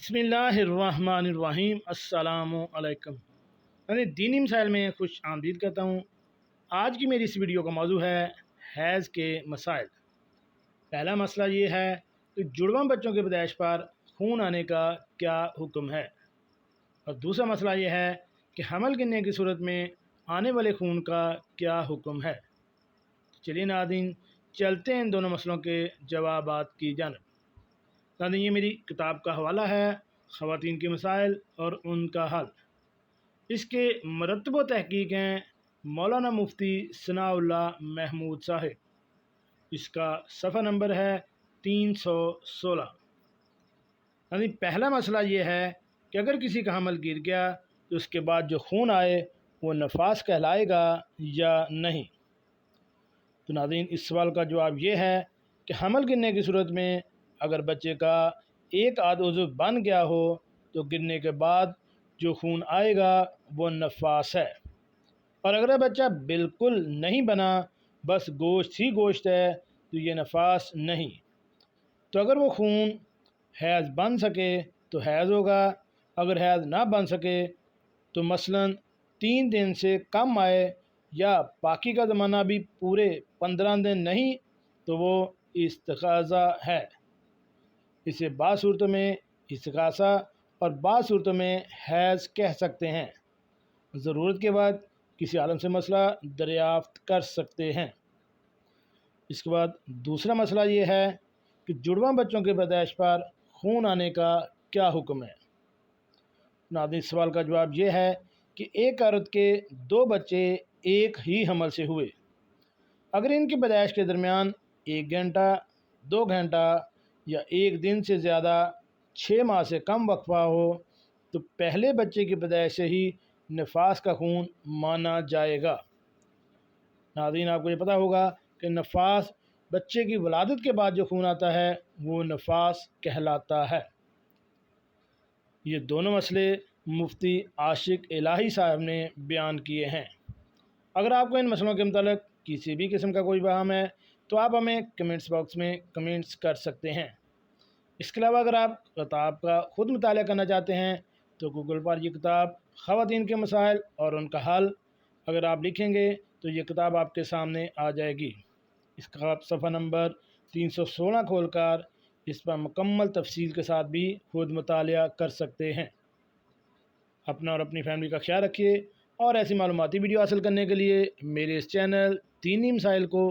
بسم اللہ الرحمن الرحیم۔ السلام علیکم۔ میں دینی مسائل میں خوش آمدید کرتا ہوں۔ آج کی میری اس ویڈیو کا موضوع ہے حیض کے مسائل۔ پہلا مسئلہ یہ ہے کہ جڑواں بچوں کے پیدائش پر خون آنے کا کیا حکم ہے، اور دوسرا مسئلہ یہ ہے کہ حمل گرنے کی صورت میں آنے والے خون کا کیا حکم ہے۔ چلیے ناظرین، چلتے ہیں ان دونوں مسئلوں کے جوابات کی جانب۔ ناظرین، یہ میری کتاب کا حوالہ ہے، خواتین کے مسائل اور ان کا حل۔ اس کے مرتب و تحقیق ہیں مولانا مفتی ثناء اللہ محمود صاحب۔ اس کا صفحہ نمبر ہے 316۔ ناظرین، پہلا مسئلہ یہ ہے کہ اگر کسی کا حمل گر گیا تو اس کے بعد جو خون آئے وہ نفاس کہلائے گا یا نہیں۔ تو ناظرین، اس سوال کا جواب یہ ہے کہ حمل گرنے کی صورت میں اگر بچے کا ایک آدھ عضو بن گیا ہو تو گرنے کے بعد جو خون آئے گا وہ نفاس ہے، اور اگر بچہ بالکل نہیں بنا، بس گوشت ہی گوشت ہے، تو یہ نفاس نہیں۔ تو اگر وہ خون حیض بن سکے تو حیض ہوگا، اگر حیض نہ بن سکے تو مثلاً 3 دن سے کم آئے یا باقی کا زمانہ بھی پورے 15 دن نہیں تو وہ استحاضہ ہے۔ اسے بعض صورتوں میں استغاثہ اور بعض صورتوں میں حیض کہہ سکتے ہیں۔ ضرورت کے بعد کسی عالم سے مسئلہ دریافت کر سکتے ہیں۔ اس کے بعد دوسرا مسئلہ یہ ہے کہ جڑواں بچوں کے پیدائش پر خون آنے کا کیا حکم ہے۔ ناظرین، اس سوال کا جواب یہ ہے کہ ایک عورت کے 2 بچے ایک ہی حمل سے ہوئے، اگر ان کی پیدائش کے درمیان 1 گھنٹہ، 2 گھنٹہ یا 1 دن سے زیادہ 6 ماہ سے کم وقفہ ہو تو پہلے بچے کی پیدائش سے ہی نفاس کا خون مانا جائے گا۔ ناظرین، آپ کو یہ پتہ ہوگا کہ نفاس بچے کی ولادت کے بعد جو خون آتا ہے وہ نفاس کہلاتا ہے۔ یہ دونوں مسئلے مفتی عاشق الہی صاحب نے بیان کیے ہیں۔ اگر آپ کو ان مسئلوں کے متعلق کسی بھی قسم کا کوئی بہام ہے تو آپ ہمیں کمنٹس باکس میں کمنٹس کر سکتے ہیں۔ اس کے علاوہ اگر آپ کتاب کا خود مطالعہ کرنا چاہتے ہیں تو گوگل پر یہ کتاب خواتین کے مسائل اور ان کا حل اگر آپ لکھیں گے تو یہ کتاب آپ کے سامنے آ جائے گی۔ اس کا آپ صفحہ نمبر 316 کھول کر اس پر مکمل تفصیل کے ساتھ بھی خود مطالعہ کر سکتے ہیں۔ اپنا اور اپنی فیملی کا خیال رکھیے، اور ایسی معلوماتی ویڈیو حاصل کرنے کے لیے میرے اس چینل دینی مسائل کو